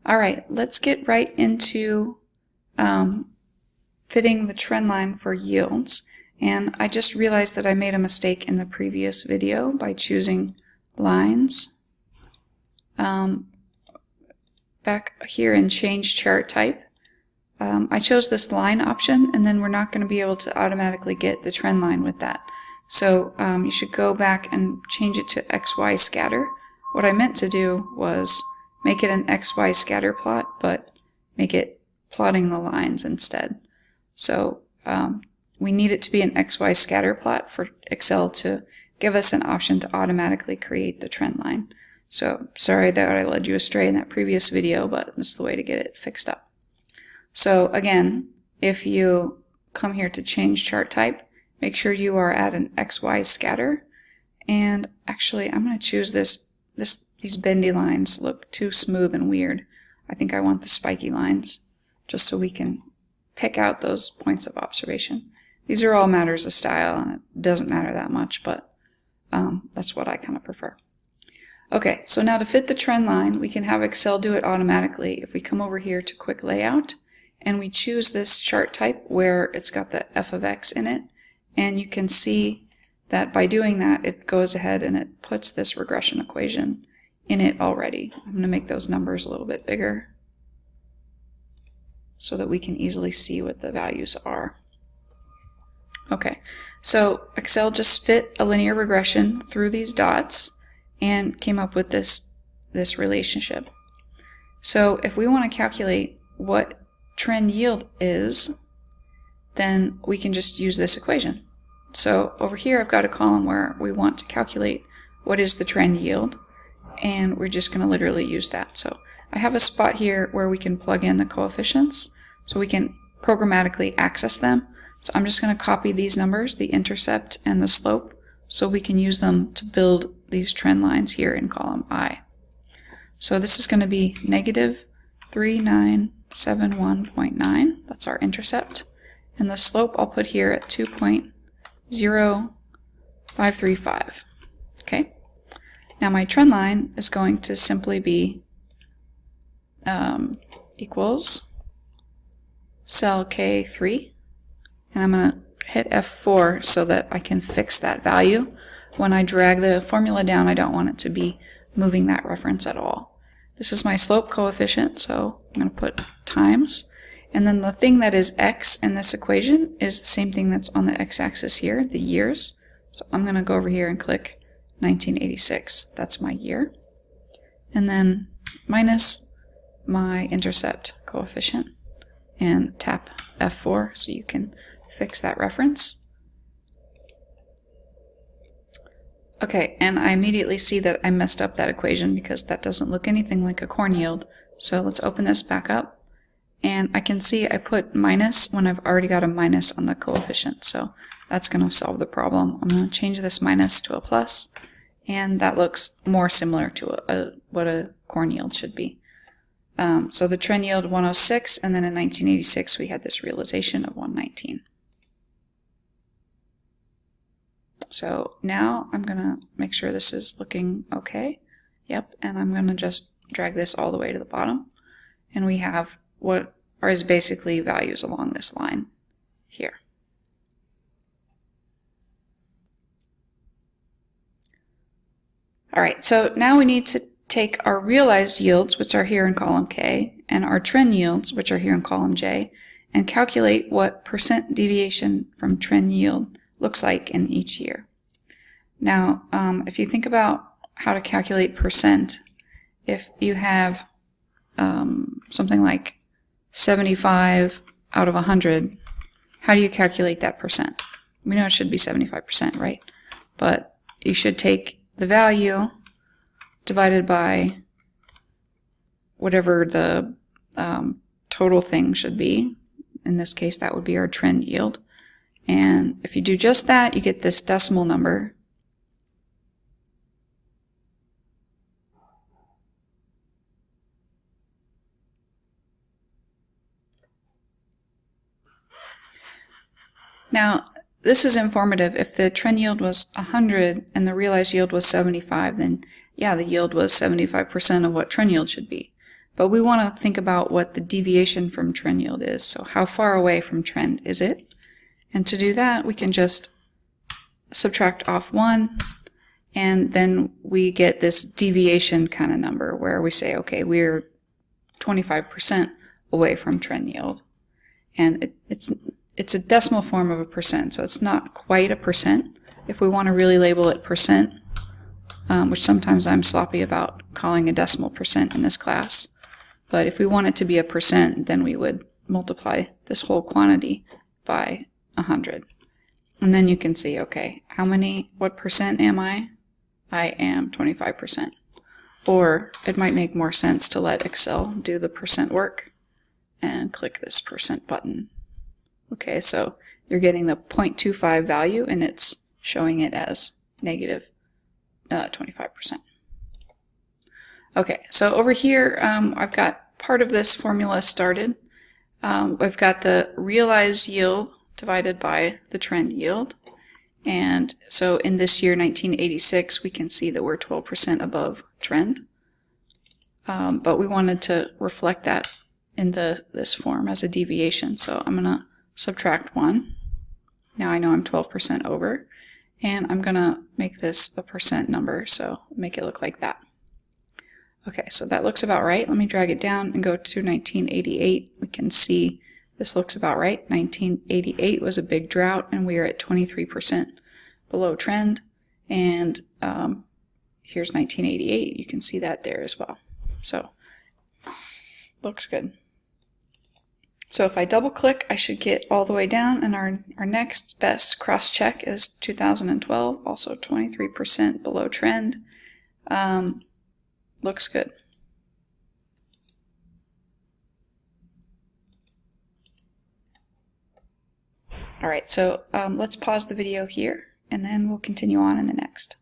All right, let's get right into fitting the trend line for yields. And I just realized that I made a mistake in the previous video by choosing lines. Back here in change chart type, I chose this line option, and then we're not going to be able to automatically get the trend line with that. So you should go back and change it to XY scatter. What I meant to do was make it an XY scatter plot, but make it plotting the lines instead. So we need it to be an XY scatter plot for Excel to give us an option to automatically create the trend line. So sorry that I led you astray in that previous video, but this is the way to get it fixed up. So again, if you come here to change chart type, make sure you are at an XY scatter. And actually, I'm going to choose these bendy lines look too smooth and weird. I think I want the spiky lines, just so we can pick out those points of observation. These are all matters of style, and it doesn't matter that much, but that's what I kind of prefer. Okay, so now to fit the trend line, we can have Excel do it automatically if we come over here to Quick Layout, and we choose this chart type where it's got the f of x in it, and you can see that by doing that, it goes ahead and it puts this regression equation in it already. I'm going to make those numbers a little bit bigger so that we can easily see what the values are. Okay, so Excel just fit a linear regression through these dots and came up with this relationship. So if we want to calculate what trend yield is, then we can just use this equation. So over here I've got a column where we want to calculate what is the trend yield, and we're just going to literally use that. So I have a spot here where we can plug in the coefficients so we can programmatically access them. So I'm just going to copy these numbers, the intercept and the slope, so we can use them to build these trend lines here in column I. So this is going to be negative 3971.9. That's our intercept. And the slope I'll put here at 2.0535. Okay. Now my trend line is going to simply be equals cell K3, and I'm going to hit F4 so that I can fix that value. When I drag the formula down, I don't want it to be moving that reference at all. This is my slope coefficient, so I'm going to put times. And then the thing that is x in this equation is the same thing that's on the x-axis here, the years. So I'm going to go over here and click 1986. That's my year. And then minus my intercept coefficient and tap F4 so you can fix that reference. Okay, and I immediately see that I messed up that equation because that doesn't look anything like a corn yield. So let's open this back up, and I can see I put minus when I've already got a minus on the coefficient. So that's going to solve the problem. I'm going to change this minus to a plus, and that looks more similar to what a corn yield should be. So the trend yield 106, and then in 1986 we had this realization of 119. So now I'm going to make sure this is looking okay. Yep, and I'm going to just drag this all the way to the bottom. And we have what is basically values along this line here. All right, so now we need to take our realized yields, which are here in column K, and our trend yields, which are here in column J, and calculate what percent deviation from trend yield looks like in each year. Now, if you think about how to calculate percent, if you have something like 75 out of 100, how do you calculate that percent? We know it should be 75%, right? But you should take the value divided by whatever the total thing should be. In this case, that would be our trend yield. And if you do just that, you get this decimal number. Now, this is informative. If the trend yield was 100 and the realized yield was 75, then yeah, the yield was 75% of what trend yield should be. But we want to think about what the deviation from trend yield is. So how far away from trend is it? And to do that, we can just subtract off 1, and then we get this deviation kind of number where we say, okay, we're 25% away from trend yield. And it's a decimal form of a percent, so it's not quite a percent. If we want to really label it percent, which sometimes I'm sloppy about calling a decimal percent in this class, but if we want it to be a percent, then we would multiply this whole quantity by 100. And then you can see, okay, what percent am I? I am 25%. Or it might make more sense to let Excel do the percent work and click this percent button. Okay, so you're getting the 0.25 value and it's showing it as negative 25%. Okay, so over here I've got part of this formula started. We've got the realized yield divided by the trend yield. And so in this year, 1986, we can see that we're 12% above trend. But we wanted to reflect that in this form as a deviation. So I'm going to subtract 1. Now I know I'm 12% over. And I'm going to make this a percent number, so make it look like that. Okay, so that looks about right. Let me drag it down and go to 1988. We can see this looks about right. 1988 was a big drought, and we are at 23% below trend. And here's 1988. You can see that there as well. So, looks good. So if I double click, I should get all the way down, and our next best cross check is 2012, also 23% below trend. Looks good. Alright, so let's pause the video here, and then we'll continue on in the next.